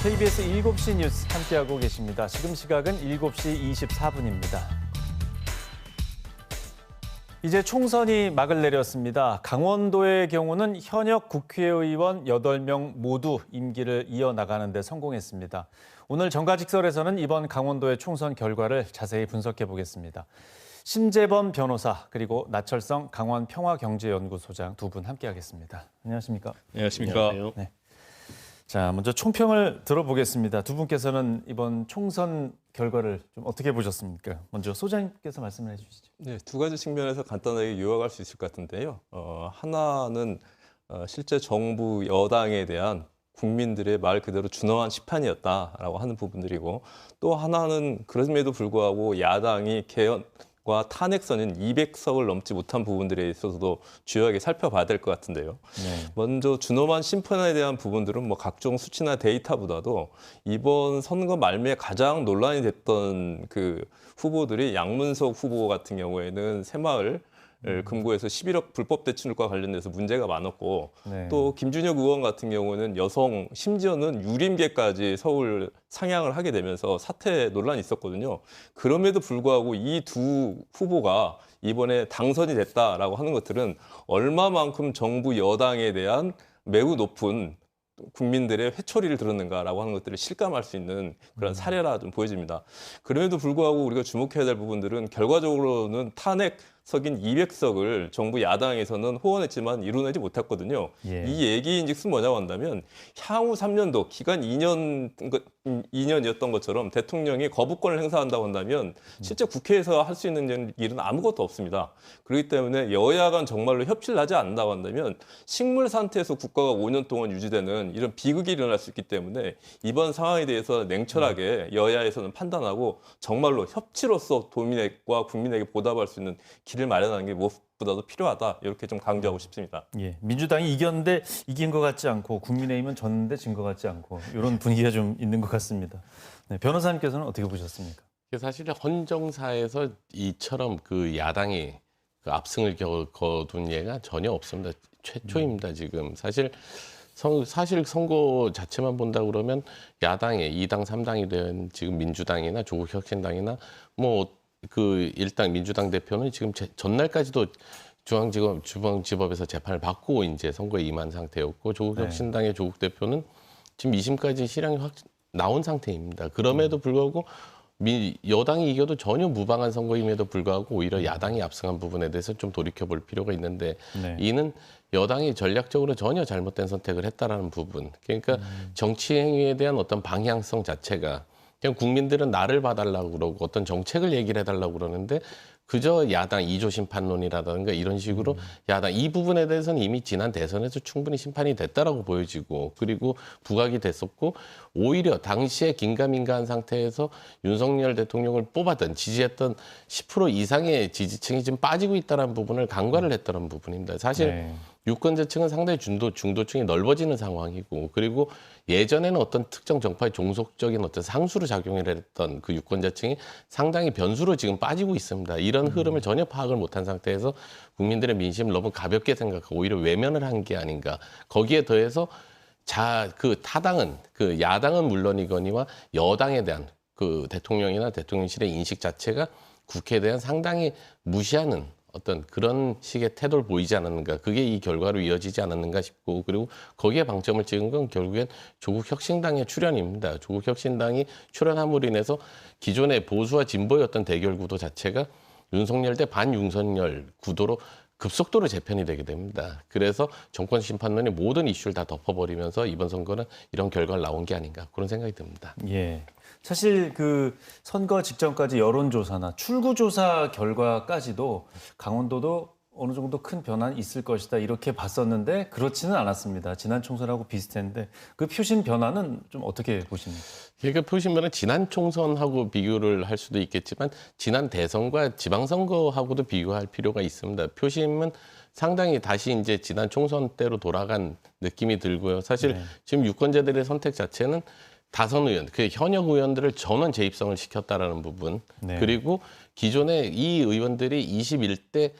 KBS 7시 뉴스 함께하고 계십니다. 지금 시각은 7시 24분입니다. 이제 총선이 막을 내렸습니다. 강원도의 경우는 현역 국회의원 8명 모두 임기를 이어나가는 데 성공했습니다. 오늘 정가직설에서는 이번 강원도의 총선 결과를 자세히 분석해 보겠습니다. 신재범 변호사 그리고 나철성 강원평화경제연구소장 두 분 함께하겠습니다. 안녕하십니까? 안녕하십니까? 네. 자, 먼저 총평을 들어보겠습니다. 두 분께서는 이번 총선 결과를 좀 어떻게 보셨습니까? 먼저 소장님께서 말씀을 해주시죠. 네, 두 가지 측면에서 간단하게 요약할 수 있을 것 같은데요. 하나는 실제 정부 여당에 대한 국민들의 말 그대로 준엄한 심판이었다라고 하는 부분들이고, 또 하나는 그럼에도 불구하고 야당이 개헌과 탄핵선인 200석을 넘지 못한 부분들에 있어서도 주요하게 살펴봐야 될 것 같은데요. 네. 먼저 준엄한 심판에 대한 부분들은 뭐 각종 수치나 데이터보다도 이번 선거 말미에 가장 논란이 됐던 그 후보들이 양문석 후보 같은 경우에는 새마을 금고에서 11억 불법 대출과 관련돼서 문제가 많았고, 네. 또 김준혁 의원 같은 경우는 여성, 심지어는 유림계까지 서울 상향을 하게 되면서 사퇴 논란이 있었거든요. 그럼에도 불구하고 이 두 후보가 이번에 당선이 됐다라고 하는 것들은 얼마만큼 정부 여당에 대한 매우 높은 국민들의 회초리를 들었는가라고 하는 것들을 실감할 수 있는 그런 사례라 좀 보여집니다. 그럼에도 불구하고 우리가 주목해야 될 부분들은 결과적으로는 탄핵석인 200석을 정부 야당에서는 호언했지만 이루어내지 못했거든요. 예. 이 얘기인즉슨 뭐냐고 한다면 향후 3년도 기간 2년이었던 것처럼 대통령이 거부권을 행사한다고 한다면 실제 국회에서 할 수 있는 일은 아무것도 없습니다. 그렇기 때문에 여야 간 정말로 협치를 하지 않는다고 한다면 식물 상태에서 국가가 5년 동안 유지되는 이런 비극이 일어날 수 있기 때문에 이번 상황에 대해서 냉철하게 여야에서는 판단하고 정말로 협치로서 도민과 국민에게 보답할 수 있는 길을 마련하는 게 무엇보다도 필요하다. 이렇게 좀 강조하고 싶습니다. 예, 민주당이 이겼는데 이긴 것 같지 않고 국민의힘은 졌는데 진 것 같지 않고 이런 분위기가 좀 있는 것 같습니다. 네, 변호사님께서는 어떻게 보셨습니까? 사실 헌정사에서 이처럼 그 야당이 그 압승을 거둔 예가 전혀 없습니다. 최초입니다, 지금. 사실 선거 자체만 본다 그러면 야당의 2당, 3당이 된 지금 민주당이나 조국혁신당이나 뭐 그 일당 민주당 대표는 지금 전날까지도 중앙지법에서 재판을 받고 이제 선거에 임한 상태였고, 조국혁신당의 조국 대표는 지금 2심까지 실형이 확 나온 상태입니다. 그럼에도 불구하고 여당이 이겨도 전혀 무방한 선거임에도 불구하고 오히려 야당이 압승한 부분에 대해서 좀 돌이켜볼 필요가 있는데, 네. 이는 여당이 전략적으로 전혀 잘못된 선택을 했다라는 부분. 그러니까 정치 행위에 대한 어떤 방향성 자체가 그냥 국민들은 나를 봐달라고 그러고 어떤 정책을 얘기를 해달라고 그러는데 그저 야당 2조 심판론이라든가 이런 식으로 야당 이 부분에 대해서는 이미 지난 대선에서 충분히 심판이 됐다라고 보여지고, 그리고 부각이 됐었고, 오히려 당시에 긴가민가한 상태에서 윤석열 대통령을 뽑았던 지지했던 10% 이상의 지지층이 지금 빠지고 있다는 부분을 간과를 했다는 부분입니다. 사실 네. 유권자층은 상당히 중도층이 넓어지는 상황이고, 그리고 예전에는 어떤 특정 정파의 종속적인 어떤 상수로 작용을 했던 그 유권자층이 상당히 변수로 지금 빠지고 있습니다. 이런 흐름을 전혀 파악을 못한 상태에서 국민들의 민심을 너무 가볍게 생각하고 오히려 외면을 한 게 아닌가. 거기에 더해서 그 타당은 그 야당은 물론이거니와 여당에 대한 그 대통령이나 대통령실의 인식 자체가 국회에 대한 상당히 무시하는 어떤 그런 식의 태도를 보이지 않았는가. 그게 이 결과로 이어지지 않았는가 싶고, 그리고 거기에 방점을 찍은 건 결국엔 조국혁신당의 출현입니다. 조국혁신당이 출현함으로 인해서 기존의 보수와 진보의 어떤 대결 구도 자체가 윤석열 대 반윤석열 구도로 급속도로 재편이 되게 됩니다. 그래서 정권 심판론이 모든 이슈를 다 덮어버리면서 이번 선거는 이런 결과가 나온 게 아닌가, 그런 생각이 듭니다. 예. 사실 그 선거 직전까지 여론조사나 출구조사 결과까지도 강원도도 어느 정도 큰 변화는 있을 것이다 이렇게 봤었는데 그렇지는 않았습니다. 지난 총선하고 비슷했는데 그 표심 변화는 좀 어떻게 보십니까? 그러니까 표심은 지난 총선하고 비교를 할 수도 있겠지만 지난 대선과 지방선거하고도 비교할 필요가 있습니다. 표심은 상당히 다시 이제 지난 총선 때로 돌아간 느낌이 들고요. 사실 지금 유권자들의 선택 자체는 다선 의원, 그 현역 의원들을 전원 재입성을 시켰다라는 부분, 네. 그리고 기존에 이 의원들이 21대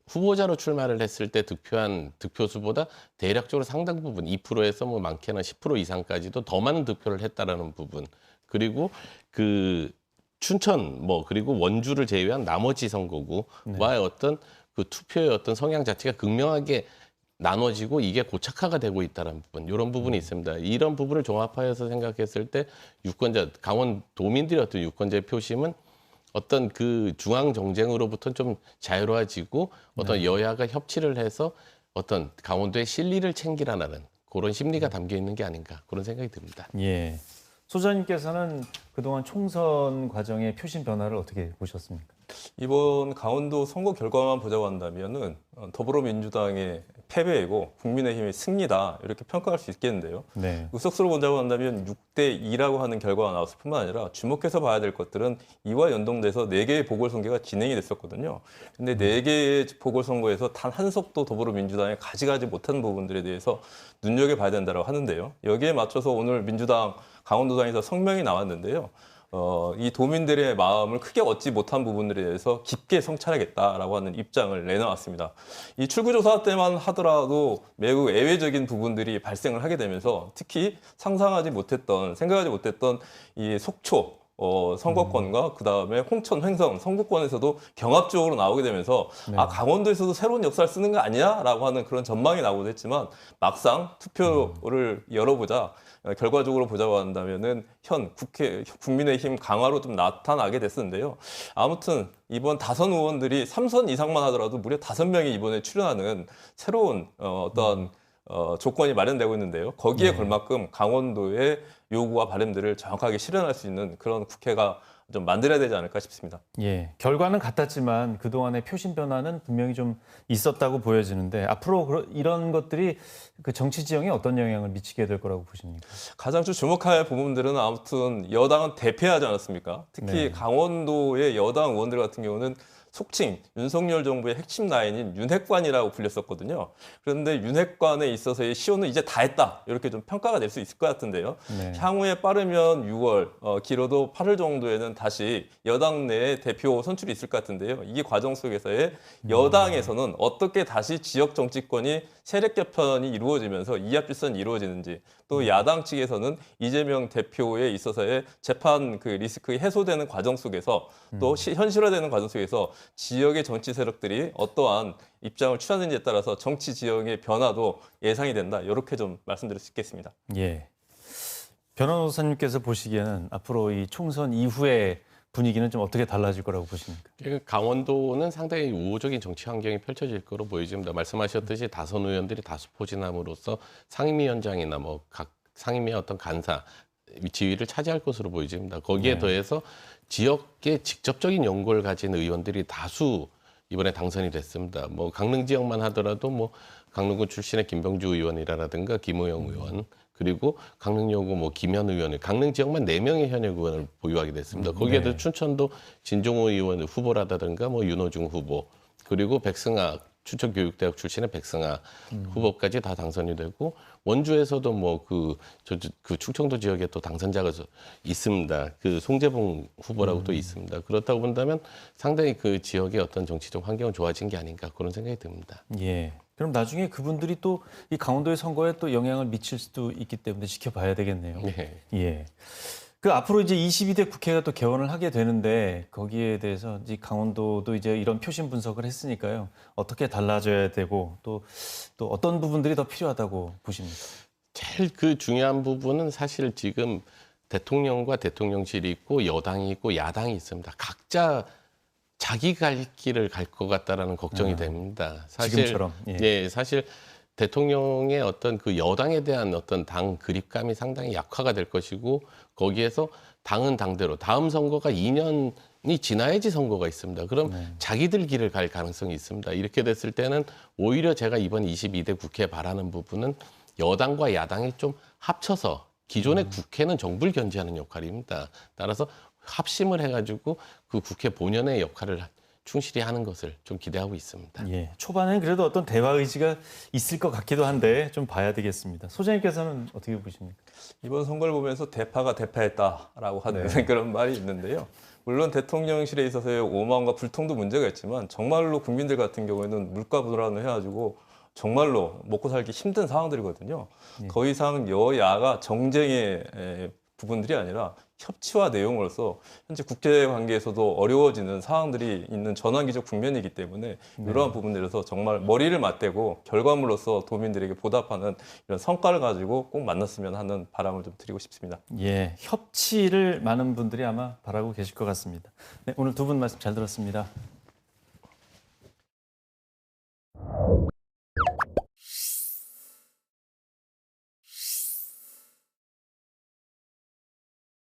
후보자로 출마를 했을 때 득표한 득표수보다 대략적으로 상당 부분 2%에서 뭐 많게는 10% 이상까지도 더 많은 득표를 했다라는 부분. 그리고 그 춘천 뭐 그리고 원주를 제외한 나머지 선거구와의 어떤 그 투표의 어떤 성향 자체가 극명하게 나눠지고 이게 고착화가 되고 있다는 부분, 이런 부분이 있습니다. 이런 부분을 종합하여서 생각했을 때 유권자, 강원도민들의 어떤 유권자의 표심은 어떤 그 중앙 정쟁으로부터 좀 자유로워지고 어떤 여야가 협치를 해서 어떤 강원도의 실리를 챙기라는 그런 심리가 담겨 있는 게 아닌가 그런 생각이 듭니다. 예. 소장님께서는 그동안 총선 과정의 표심 변화를 어떻게 보셨습니까? 이번 강원도 선거 결과만 보자고 한다면은 더불어민주당의 패배이고 국민의힘의 승리다 이렇게 평가할 수 있겠는데요. 네. 의석수로 본다고 한다면 6대2라고 하는 결과가 나왔을 뿐만 아니라 주목해서 봐야 될 것들은 이와 연동돼서 4개의 보궐선거가 진행이 됐었거든요. 근데 4개의 보궐선거에서 단 한 석도 더불어민주당이 가져가지 못한 부분들에 대해서 눈여겨봐야 된다고 하는데요. 여기에 맞춰서 오늘 민주당 강원도당에서 성명이 나왔는데요. 이 도민들의 마음을 크게 얻지 못한 부분들에 대해서 깊게 성찰하겠다라고 하는 입장을 내놓았습니다. 이 출구조사 때만 하더라도 매우 예외적인 부분들이 발생을 하게 되면서 특히 상상하지 못했던, 생각하지 못했던 이 속초, 선거권과 그다음에 홍천, 횡성, 선거권에서도 경합적으로 나오게 되면서 아, 강원도에서도 새로운 역사를 쓰는 거 아니야? 라고 하는 그런 전망이 나오기도 했지만 막상 투표를 열어보자 결과적으로 보자고 한다면은 현 국민의힘 강화로 좀 나타나게 됐었는데요. 아무튼 이번 다선 의원들이 3선 이상만 하더라도 무려 5명이 이번에 출연하는 새로운 어떤 조건이 마련되고 있는데요. 거기에 걸맞금 강원도의 요구와 바람들을 정확하게 실현할 수 있는 그런 국회가 좀 만들어야 되지 않을까 싶습니다. 예, 결과는 같았지만 그동안의 표심 변화는 분명히 좀 있었다고 보여지는데 앞으로 이런 것들이 그 정치 지형에 어떤 영향을 미치게 될 거라고 보십니까? 가장 좀 주목할 부분들은 아무튼 여당은 대패하지 않았습니까? 특히 강원도의 여당 의원들 같은 경우는 속칭 윤석열 정부의 핵심 라인인 윤핵관이라고 불렸었거든요. 그런데 윤핵관에 있어서의 시효는 이제 다 했다. 이렇게 좀 평가가 될 수 있을 것 같은데요. 향후에 빠르면 6월, 길어도 8월 정도에는 다시 여당 내에 대표 선출이 있을 것 같은데요. 이 과정 속에서의 여당에서는 어떻게 다시 지역 정치권이 세력 개편이 이루어지면서 이합집산이 이루어지는지, 또 야당 측에서는 이재명 대표에 있어서의 재판 그 리스크 해소되는 과정 속에서 또 현실화되는 과정 속에서 지역의 정치 세력들이 어떠한 입장을 취하는지에 따라서 정치 지형의 변화도 예상이 된다. 이렇게 좀 말씀드릴 수 있겠습니다. 예. 변호사님께서 보시기에는 앞으로 이 총선 이후의 분위기는 좀 어떻게 달라질 거라고 보십니까? 강원도는 상당히 우호적인 정치 환경이 펼쳐질 거로 보여집니다. 말씀하셨듯이 다선 의원들이 다수 포진함으로써 상임위원장이나 뭐 각 상임위의 어떤 간사 지위를 차지할 것으로 보여집니다. 거기에 더해서 지역의 직접적인 연고를 가진 의원들이 다수 이번에 당선이 됐습니다. 뭐 강릉 지역만 하더라도 뭐 강릉군 출신의 김병주 의원이라든가 김우영 의원, 그리고 강릉여고 뭐 김현 의원, 강릉 지역만 4명의 현역 의원을 보유하게 됐습니다. 거기에도 춘천도 진종호 의원 후보라든가 뭐 윤호중 후보, 그리고 백승아 춘천교육대학 출신의 백승아 후보까지 다 당선이 되고, 원주에서도 뭐 그 충청도 지역에 또 당선자가 있습니다. 그 송재봉 후보라고 또 있습니다. 그렇다고 본다면 상당히 그 지역의 어떤 정치적 환경은 좋아진 게 아닌가 그런 생각이 듭니다. 예. 그럼 나중에 그분들이 또 이 강원도의 선거에 또 영향을 미칠 수도 있기 때문에 지켜봐야 되겠네요. 네. 예. 그 앞으로 이제 22대 국회가 또 개원을 하게 되는데 거기에 대해서 이제 강원도도 이제 이런 표심 분석을 했으니까요. 어떻게 달라져야 되고 또 어떤 부분들이 더 필요하다고 보십니까? 제일 그 중요한 부분은 사실 지금 대통령과 대통령실이 있고 여당이 있고 야당이 있습니다. 각자 자기 갈 길을 갈 것 같다라는 걱정이 됩니다. 사실, 지금처럼. 예, 사실 대통령의 어떤 그 여당에 대한 어떤 당 그립감이 상당히 약화가 될 것이고, 거기에서 당은 당대로 다음 선거가 2년이 지나야지 선거가 있습니다. 그럼 자기들 길을 갈 가능성이 있습니다. 이렇게 됐을 때는 오히려 제가 이번 22대 국회에 바라는 부분은 여당과 야당이 좀 합쳐서, 기존의 국회는 정부를 견제하는 역할입니다. 따라서 합심을 해가지고 그 국회 본연의 역할을 충실히 하는 것을 좀 기대하고 있습니다. 예, 초반에는 그래도 어떤 대화 의지가 있을 것 같기도 한데 좀 봐야 되겠습니다. 소장님께서는 어떻게 보십니까? 이번 선거를 보면서 대파가 대파했다라고 하는 그런 말이 있는데요. 물론 대통령실에 있어서의 오만과 불통도 문제가 있지만 정말로 국민들 같은 경우에는 물가 불안을 해가지고 정말로 먹고 살기 힘든 상황들이거든요. 더 이상 여야가 정쟁의 부분들이 아니라 협치와 내용으로서 현재 국제 관계에서도 어려워지는 상황들이 있는 전환기적 국면이기 때문에 이러한 부분들에서 정말 머리를 맞대고 결과물로서 도민들에게 보답하는 이런 성과를 가지고 꼭 만났으면 하는 바람을 좀 드리고 싶습니다. 예, 협치를 많은 분들이 아마 바라고 계실 것 같습니다. 네, 오늘 두 분 말씀 잘 들었습니다.